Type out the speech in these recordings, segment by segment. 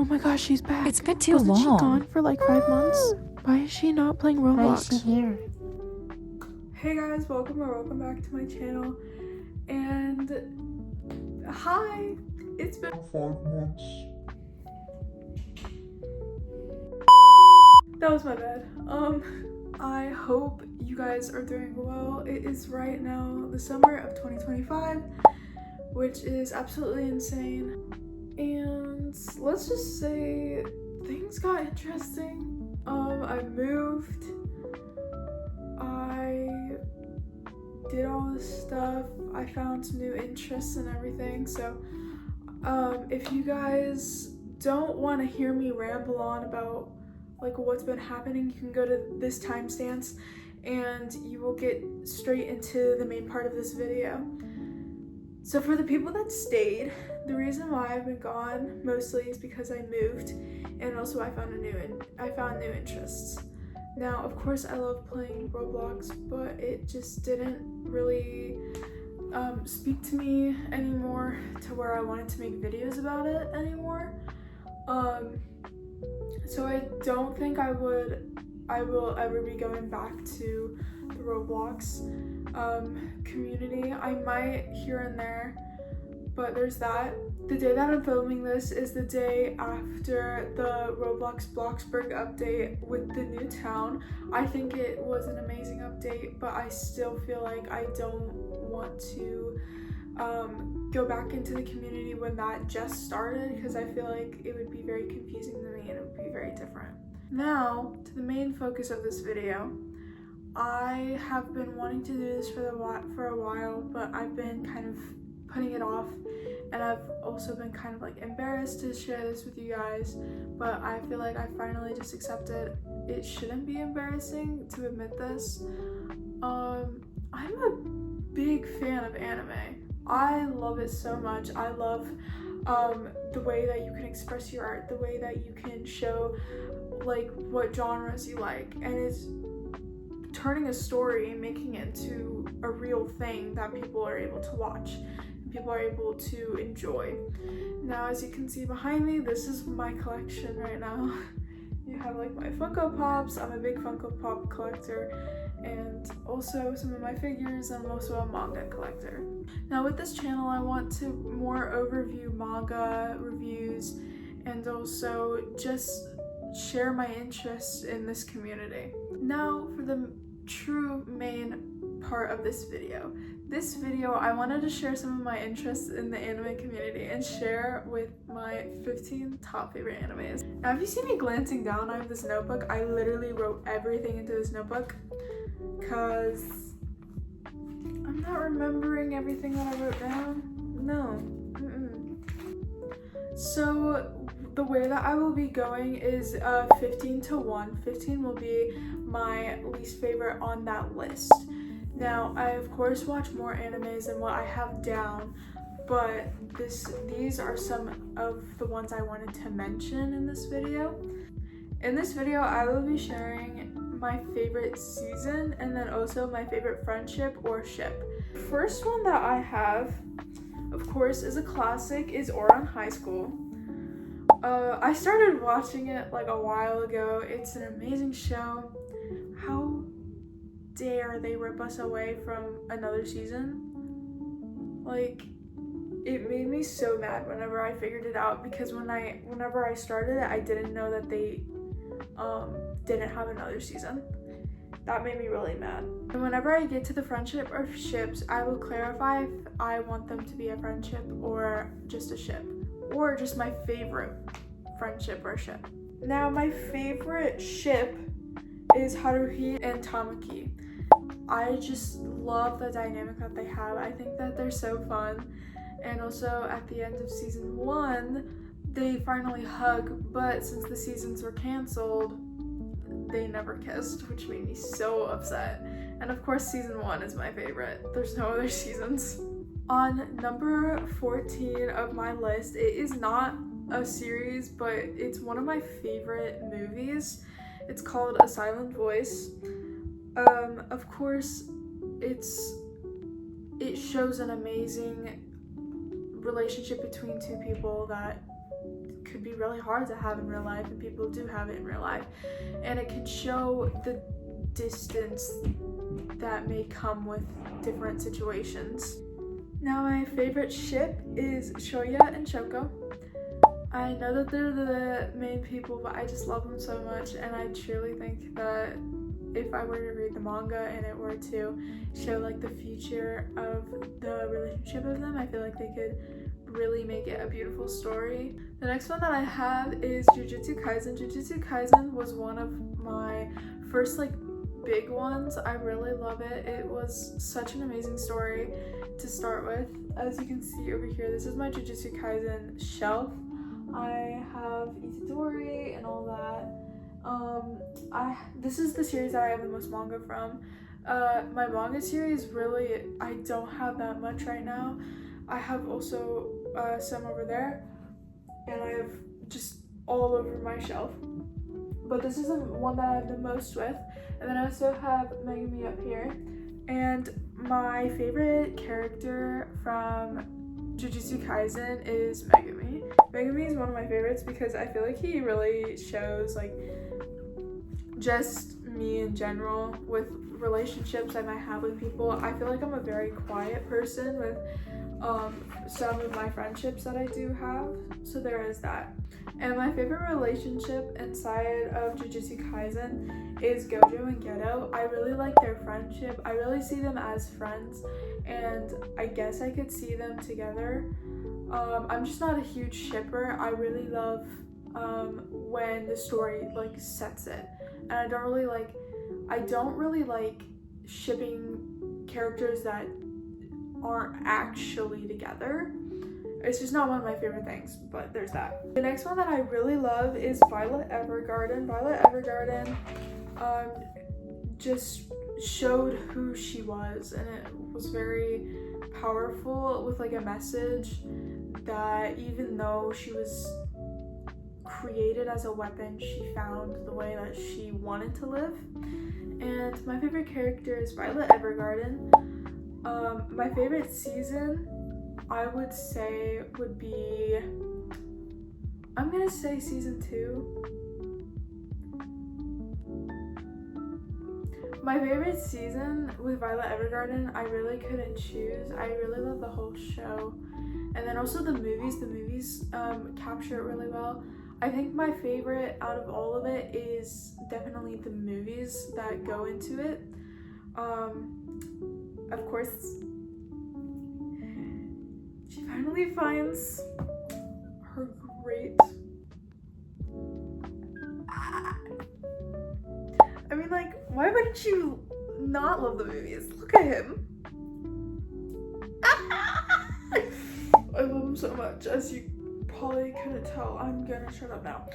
Oh my gosh, she's back. It's been too Wasn't long. she gone for like 5 months? Why is she not playing Roblox? Why is she here? Hey guys, welcome back to my channel. And hi, it's been 5 months. That was my bad. I hope you guys are doing well. It is right now the summer of 2025, which is absolutely insane. And let's just say things got interesting. I moved. I did all this stuff. I found some new interests and everything. So if you guys don't want to hear me ramble on about like what's been happening, you can go to this timestamps and you will get straight into the main part of this video. So for the people that stayed, the reason why I've been gone mostly is because I moved, and also I found new interests. Now, of course, I love playing Roblox, but it just didn't really speak to me anymore to where I wanted to make videos about it anymore. So I don't think I will ever be going back to the Roblox community. I might here and there, but there's that. The day that I'm filming this is the day after the Roblox Bloxburg update with the new town. I think it was an amazing update, but I still feel like I don't want to go back into the community when that just started, because I feel like it would be very confusing to me and it would be very different. Now, to the main focus of this video. I have been wanting to do this for a while, but I've been kind of putting it off, and I've also been kind of like embarrassed to share this with you guys, but I feel like I finally just accepted it shouldn't be embarrassing to admit this. I'm a big fan of anime. I love it so much. I love the way that you can express your art, the way that you can show like what genres you like, and it's turning a story and making it into a real thing that people are able to watch, people are able to enjoy. Now, as you can see behind me, this is my collection right now. You have like my Funko Pops. I'm a big Funko Pop collector, and also some of my figures. I'm also a manga collector. Now with this channel, I want to more overview manga reviews and also just share my interests in this community. Now for the true main part of this video. This video, I wanted to share some of my interests in the anime community and share with my 15 top favorite animes. Now, if you see me glancing down, I have this notebook. I literally wrote everything into this notebook because I'm not remembering everything that I wrote down. No. So the way that I will be going is 15 to 1. 15 will be my least favorite on that list. Now, I of course watch more animes than what I have down, but these are some of the ones I wanted to mention in this video. In this video, I will be sharing my favorite season and then also my favorite friendship or ship. First one that I have, of course, is a classic, is Ouran High School. I started watching it like a while ago. It's an amazing show. How dare they rip us away from another season? Like, it made me so mad whenever I figured it out, because whenever I started it, I didn't know that they didn't have another season. That made me really mad. And whenever I get to the friendship or ships, I will clarify if I want them to be a friendship or just a ship, or just my favorite friendship or ship. Now, my favorite ship is Haruhi and Tamaki. I just love the dynamic that they have. I think that they're so fun. And also at the end of season 1, they finally hug, but since the seasons were canceled, they never kissed, which made me so upset. And of course, season 1 is my favorite. There's no other seasons. On number 14 of my list, it is not a series, but it's one of my favorite movies. It's called A Silent Voice. Of course, it shows an amazing relationship between two people that could be really hard to have in real life, and people do have it in real life, and it can show the distance that may come with different situations. Now my favorite ship is Shoya and Shoko. I know that they're the main people, but I just love them so much, and I truly think that if I were to read the manga and it were to show like the future of the relationship of them, I feel like they could really make it a beautiful story. The next one that I have is Jujutsu Kaisen. Jujutsu Kaisen was one of my first like big ones. I really love it. It was such an amazing story to start with. As you can see over here, this is my Jujutsu Kaisen shelf. I have Itadori and all that. This is the series that I have the most manga from. My manga series, really, I don't have that much right now. I have also some over there, and I have just all over my shelf. But this is the one that I have the most with. And then I also have Megumi up here. And my favorite character from Jujutsu Kaisen is Megumi. Megumi is one of my favorites because I feel like he really shows like just me in general with relationships I might have with people. I feel like I'm a very quiet person with some of my friendships that I do have, so there is that. And my favorite relationship inside of Jujutsu Kaisen is Gojo and Geto. I really like their friendship. I really see them as friends, and I guess I could see them together. I'm just not a huge shipper. I really love when the story like sets it, and I don't really like shipping characters that aren't actually together. It's just not one of my favorite things, but there's that. The next one that I really love is Violet Evergarden. Violet Evergarden just showed who she was, and it was very powerful with like a message that even though she was created as a weapon, she found the way that she wanted to live. And my favorite character is Violet Evergarden. My favorite season, I would say, would be, I'm gonna say season 2. My favorite season with Violet Evergarden, I really couldn't choose. I really love the whole show. And then also the movies capture it really well. I think my favorite out of all of it is definitely the movies that go into it. Of course, she finally finds her great... I mean, like, why wouldn't you not love the movies? Look at him. I love him so much. As you probably couldn't tell, I'm gonna shut up now.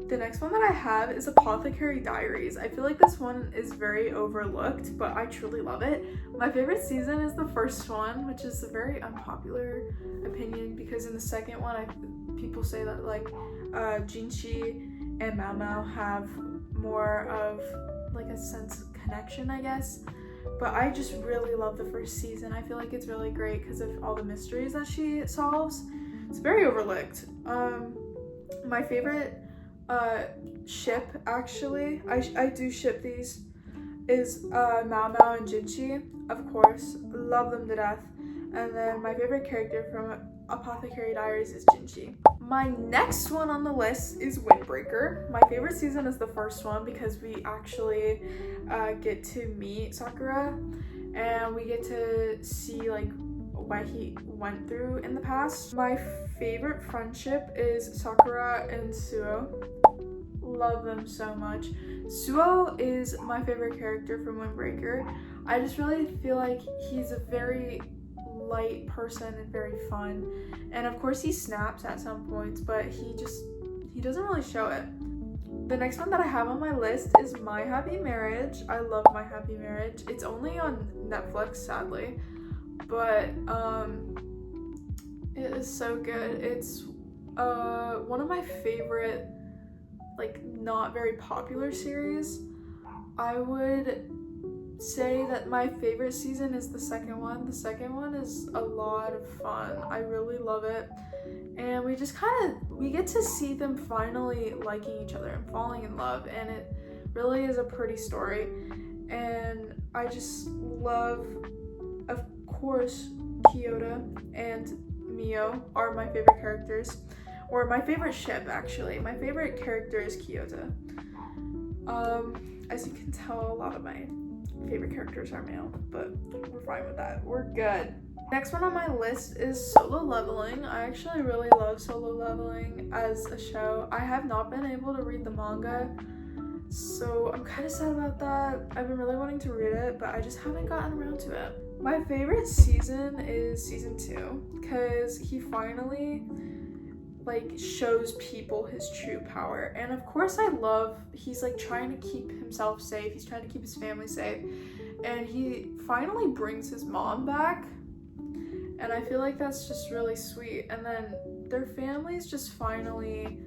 The next one that I have is Apothecary Diaries. I feel like this one is very overlooked, but I truly love it. My favorite season is the first one, which is a very unpopular opinion because in the second one, people say that like Jinchi and Mao Mao have more of like a sense of connection, I guess. But I just really love the first season. I feel like it's really great because of all the mysteries that she solves. It's very overlooked. My favorite ship, actually, I do ship these, is Mao Mao and Jinchi. Of course, love them to death. And then my favorite character from Apothecary Diaries is Jinchi. My next one on the list is Windbreaker. My favorite season is the first one because we actually get to meet Sakura and we get to see like what he went through in the past. My favorite friendship is Sakura and Suo. Love them so much. Suo is my favorite character from Windbreaker. I just really feel like he's a very light person and very fun, and of course he snaps at some points, but he doesn't really show it. The next one that I have on my list is My Happy Marriage. I love My Happy Marriage. It's only on Netflix, sadly, but it is so good. It's one of my favorite like not very popular series. I would say that my favorite season is the second one. The second one is a lot of fun. I really love it. And we get to see them finally liking each other and falling in love, and it really is a pretty story. And I just love, of course, Kyoto and Mio are my favorite characters, or my favorite ship actually. My favorite character is Kyoto. As you can tell, a lot of my favorite characters are male, but we're fine with that. We're good. Next one on my list is Solo Leveling. I actually really love Solo Leveling as a show. I have not been able to read the manga, so I'm kind of sad about that. I've been really wanting to read it, but I just haven't gotten around to it. My favorite season is season 2, because he finally shows people his true power. And of course he's trying to keep himself safe, he's trying to keep his family safe, and he finally brings his mom back, and I feel like that's just really sweet. And then their family's just finally,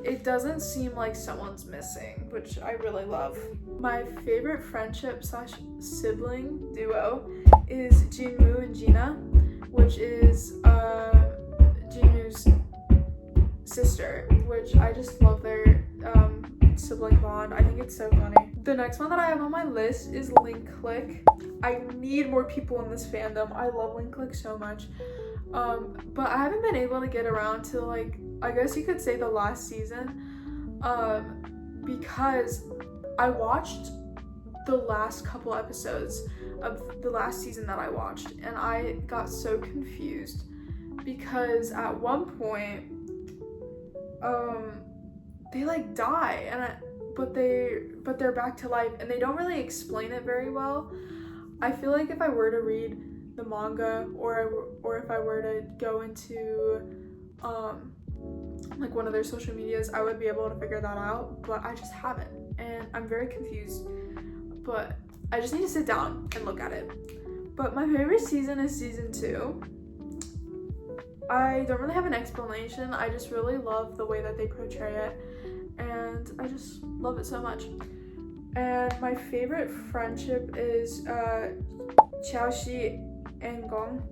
it doesn't seem like someone's missing, which I really love. My favorite friendship / sibling duo is Jinwoo and Gina, which is Jinwoo's sister, which I just love their sibling bond. I think it's so funny. The next one that I have on my list is Link Click. I need more people in this fandom. I love Link Click so much. But I haven't been able to get around to I guess you could say the last season, because I watched the last couple episodes of the last season that I watched, and I got so confused because at one point they die, but they're back to life, and they don't really explain it very well. I feel like if I were to read the manga, or if I were to go into one of their social medias, I would be able to figure that out, but I just haven't, and I'm very confused, but I just need to sit down and look at it. But my favorite season is season 2. I don't really have an explanation. I just really love the way that they portray it, and I just love it so much. And my favorite friendship is Xiaoxi and Gong.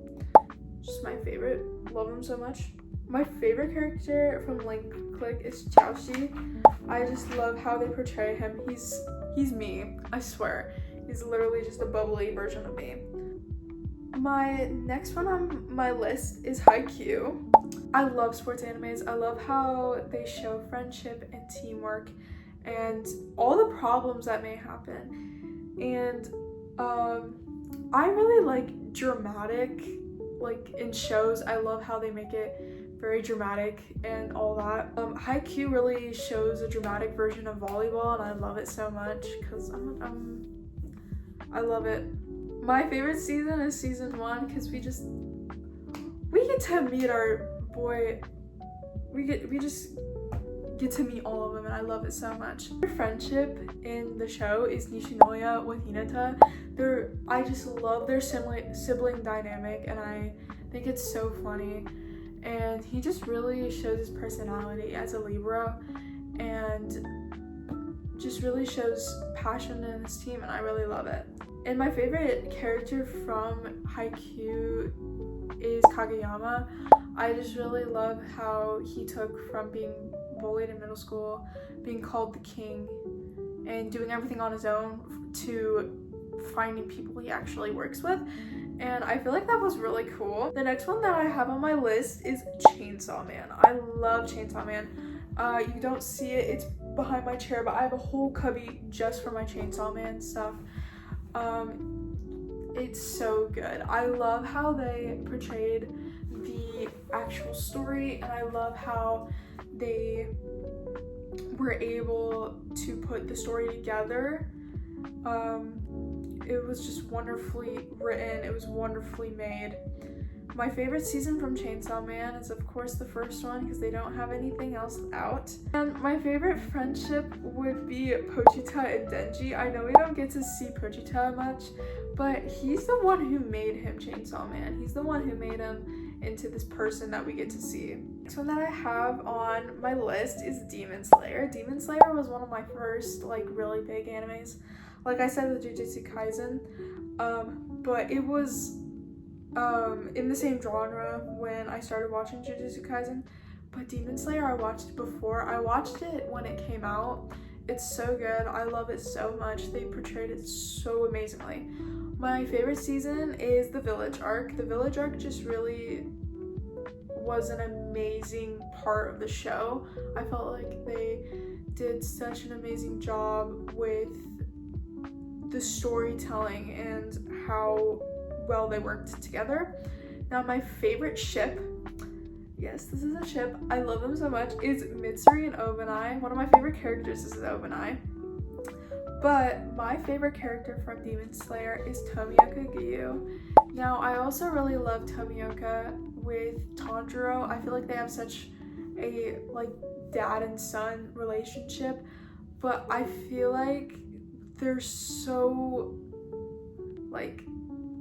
Just my favorite. Love them so much. My favorite character from Link Click is Xiaoxi. I just love how they portray him. He's me, I swear. He's literally just a bubbly version of me. My next one on my list is Haikyuu. I love sports animes. I love how they show friendship and teamwork and all the problems that may happen. And I really like dramatic, in shows. I love how they make it very dramatic and all that. Haikyuu really shows a dramatic version of volleyball, and I love it so much because I love it. My favorite season is season 1 because we get to meet our boy. We just get to meet all of them, and I love it so much. Their friendship in the show is Nishinoya with Hinata. I just love their sibling dynamic, and I think it's so funny. And he just really shows his personality as a Libra, and just really shows passion in his team, and I really love it. And my favorite character from Haikyuu is Kageyama. I just really love how he took from being bullied in middle school, being called the king, and doing everything on his own to finding people he actually works with. And I feel like that was really cool. The next one that I have on my list is Chainsaw Man. I love Chainsaw Man. You don't see it, it's behind my chair, but I have a whole cubby just for my Chainsaw Man stuff. It's so good. I love how they portrayed the actual story, and I love how they were able to put the story together. It was just wonderfully written. It was wonderfully made. My favorite season from Chainsaw Man is of course the first one because they don't have anything else out. And my favorite friendship would be Pochita and Denji. I know we don't get to see Pochita much, but he's the one who made him Chainsaw Man. He's the one who made him into this person that we get to see. Next one that I have on my list is Demon Slayer. Demon Slayer was one of my first really big animes. like I said with Jujutsu Kaisen, but it was in the same genre when I started watching Jujutsu Kaisen. But Demon Slayer I watched before. I watched it when it came out. It's so good. I love it so much. They portrayed it so amazingly. My favorite season is the Village arc. The Village arc just really was an amazing part of the show. I felt like they did such an amazing job with the storytelling and how well they worked together. Now my favorite ship, yes, this is a ship, I love them so much, is Mitsuri and Obanai. One of my favorite characters is Obanai. But my favorite character from Demon Slayer is Tomioka Gyu. Now I also really love Tomioka with Tanjiro. I feel like they have such a like dad and son relationship, but I feel like they're so like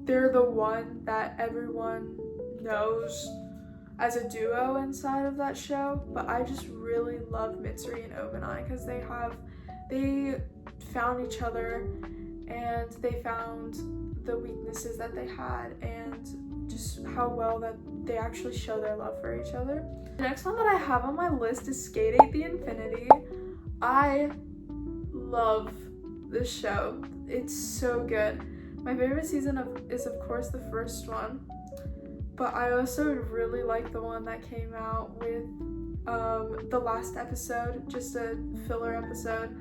they're the one that everyone knows as a duo inside of that show. But I just really love Mitsuri and Obanai because they found each other and they found the weaknesses that they had and just how well that they actually show their love for each other. The next one that I have on my list is Skate 8 The Infinity. I love this show. It's so good. My favorite season is of course the first one, but I also really like the one that came out with the last episode, just a filler episode,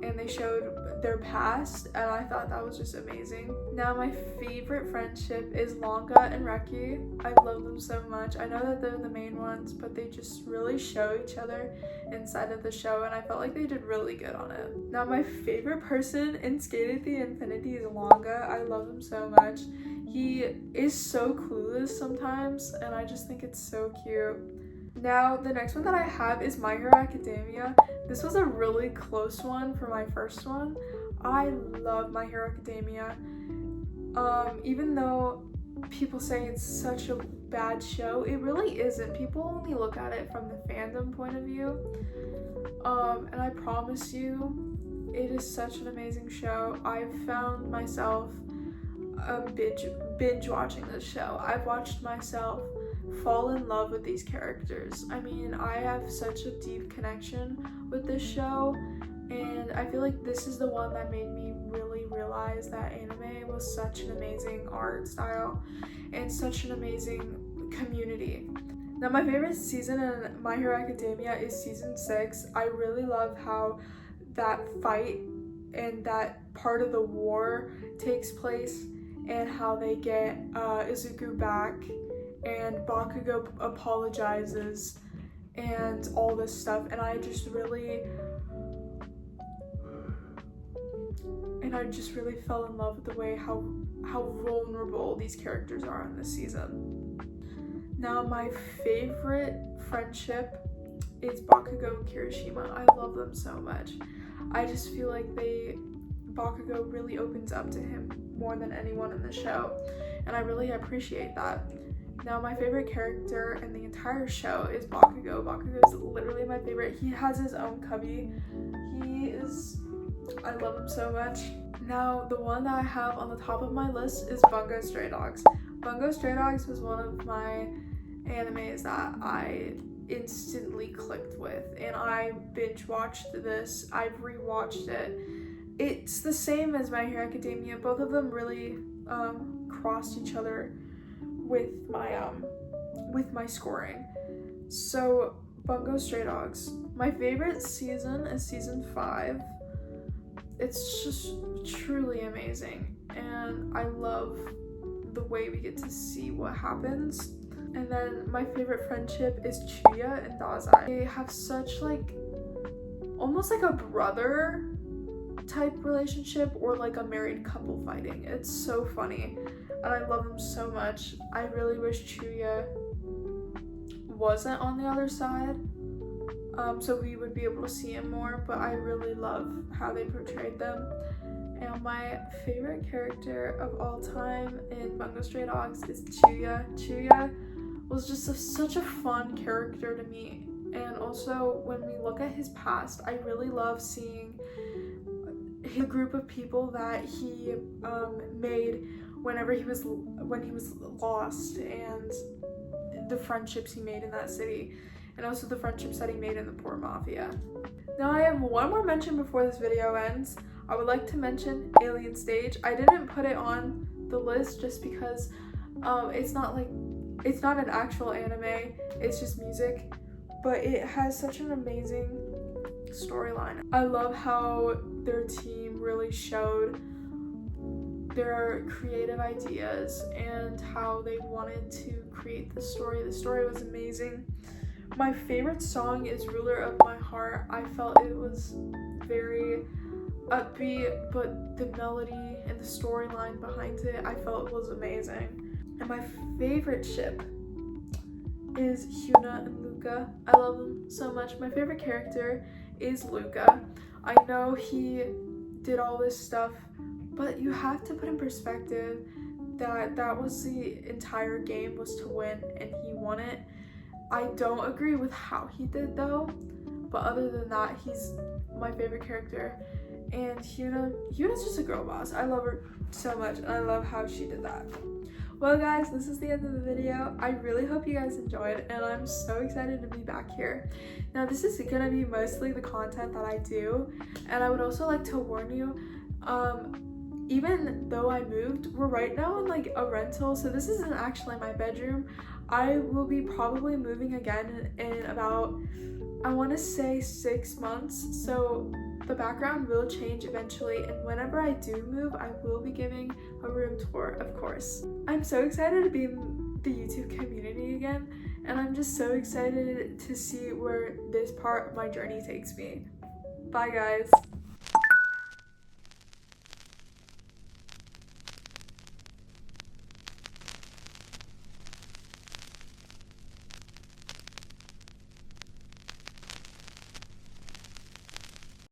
and they showed their past, and I thought that was just amazing. Now my favorite friendship is Longa and Reki. I love them so much. I know that they're the main ones, but they just really show each other inside of the show, and I felt like they did really good on it. Now my favorite person in Skate 8 The Infinity is Longa. I love him so much. He is so clueless sometimes, and I just think it's so cute. Now, the next one that I have is My Hero Academia. This was a really close one for my first one. I love My Hero Academia. Even though people say it's such a bad show, it really isn't. People only look at it from the fandom point of view. And I promise you, it is such an amazing show. I've found myself binge watching this show. I've watched myself fall in love with these characters. I mean, I have such a deep connection with this show, and I feel like this is the one that made me really realize that anime was such an amazing art style and such an amazing community. Now my favorite season in My Hero Academia is season 6. I really love how that fight and that part of the war takes place and how they get Izuku back and Bakugo apologizes and all this stuff, and I just really fell in love with the way how vulnerable these characters are in this season. Now my favorite friendship is Bakugo and Kirishima. I love them so much. I just feel like Bakugo really opens up to him more than anyone in the show, and I really appreciate that. Now my favorite character in the entire show is Bakugo. Bakugo is literally my favorite. He has his own cubby. I love him so much. Now the one that I have on the top of my list is Bungo Stray Dogs. Bungo Stray Dogs was one of my animes that I instantly clicked with, and I binge watched this. I've rewatched it. It's the same as My Hero Academia. Both of them really crossed each other with my scoring. So Bungo Stray Dogs. My favorite season is season 5. It's just truly amazing, and I love the way we get to see what happens. And then my favorite friendship is Chuya and Dazai. They have such almost like a brother type relationship, or like a married couple fighting. It's so funny, and I love them so much. I really wish Chuya wasn't on the other side, so we would be able to see him more, but I really love how they portrayed them. And my favorite character of all time in Bungo Stray Dogs is Chuya. Chuya was just such a fun character to me, and also when we look at his past, I really love seeing his group of people that he made when he was lost, and the friendships he made in that city, and also the friendships that he made in the Port Mafia. Now I have one more mention before this video ends. I would like to mention Alien Stage. I didn't put it on the list just because it's not an actual anime, it's just music, but it has such an amazing storyline. I love how their team really showed their creative ideas and how they wanted to create the story. The story was amazing. My favorite song is Ruler of My Heart. I felt it was very upbeat, but the melody and the storyline behind it, I felt was amazing. And my favorite ship is Hyuna and Luca. I love them so much. My favorite character is Luca. I know he did all this stuff, but you have to put in perspective that was the entire game, was to win, and he won it. I don't agree with how he did though, but other than that, he's my favorite character. And Hyuna's just a girl boss. I love her so much, and I love how she did that. Well guys, this is the end of the video. I really hope you guys enjoyed, and I'm so excited to be back here. Now this is gonna be mostly the content that I do, and I would also like to warn you, even though I moved, we're right now in like a rental, so this isn't actually my bedroom. I will be probably moving again in about, I want to say 6 months, so the background will change eventually, and whenever I do move, I will be giving a room tour, of course. I'm so excited to be in the YouTube community again, and I'm just so excited to see where this part of my journey takes me. Bye guys!